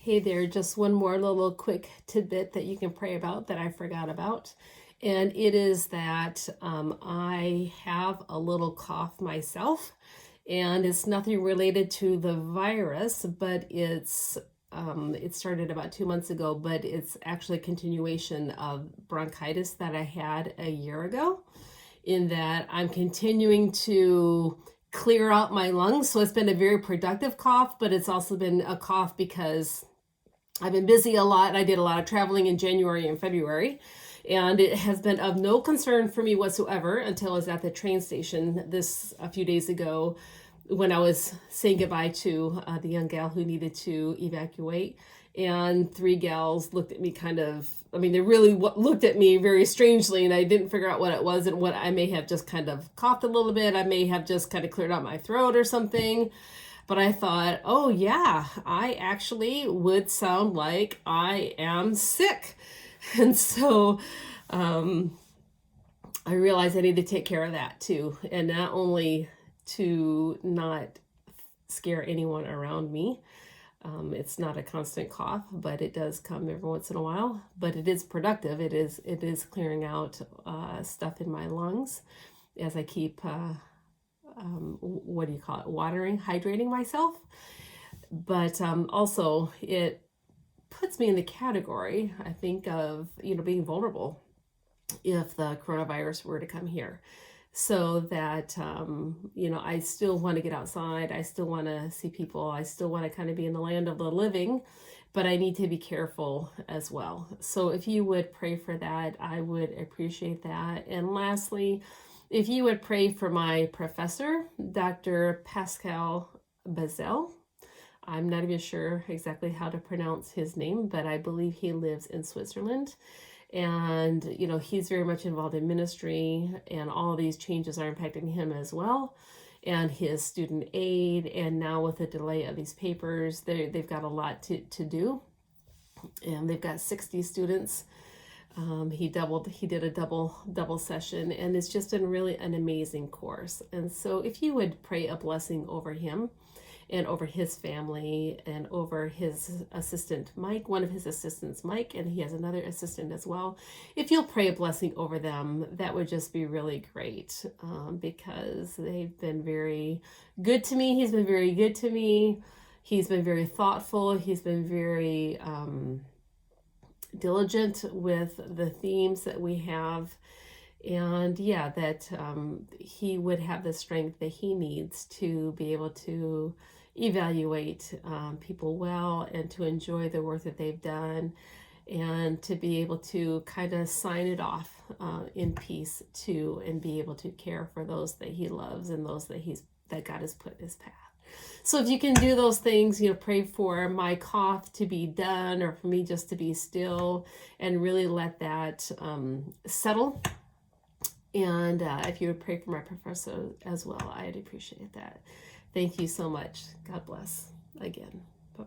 Hey there, just one more little quick tidbit that you can pray about that I forgot about. And it is that I have a little cough myself, and it's nothing related to the virus, but it started about 2 months ago, but it's actually a continuation of bronchitis that I had a year ago, in that I'm continuing to clear out my lungs. So it's been a very productive cough, but it's also been a cough because I've been busy a lot. I did a lot of traveling in January and February, and it has been of no concern for me whatsoever until I was at the train station a few days ago when I was saying goodbye to the young gal who needed to evacuate. And three gals looked at me they really looked at me very strangely, and I didn't figure out what it was and what I may have just kind of coughed a little bit. I may have just kind of cleared out my throat or something. But I thought, oh yeah, I actually would sound like I am sick. And so I realized I need to take care of that too. And not only to not scare anyone around me. It's not a constant cough, but it does come every once in a while. But it is productive. It is clearing out stuff in my lungs as I keep what do you call it, hydrating myself. But also it puts me in the category, I think, of being vulnerable if the coronavirus were to come here. So that I still want to get outside, I still want to see people, I still want to kind of be in the land of the living, but I need to be careful as well. So if you would pray for that, I would appreciate that. And lastly, if you would pray for my professor, Dr. Pascal Bazel. I'm not even sure exactly how to pronounce his name, but I believe he lives in Switzerland. And, he's very much involved in ministry, and all these changes are impacting him as well, and his student aid. And now with the delay of these papers, they've got a lot to do. And they've got 60 students. He did a double session, and it's just been really an amazing course. And so if you would pray a blessing over him and over his family and over his assistant Mike, one of his assistants Mike, and he has another assistant as well. If you'll pray a blessing over them, that would just be really great, because they've been very good to me. He's been very good to me. He's been very thoughtful. He's been very diligent with the themes that we have. And yeah, that he would have the strength that he needs to be able to evaluate people well, and to enjoy the work that they've done, and to be able to kind of sign it off in peace too, and be able to care for those that he loves and those that God has put in his path. So if you can do those things, pray for my cough to be done, or for me just to be still and really let that settle. And if you would pray for my professor as well, I'd appreciate that. Thank you so much. God bless again.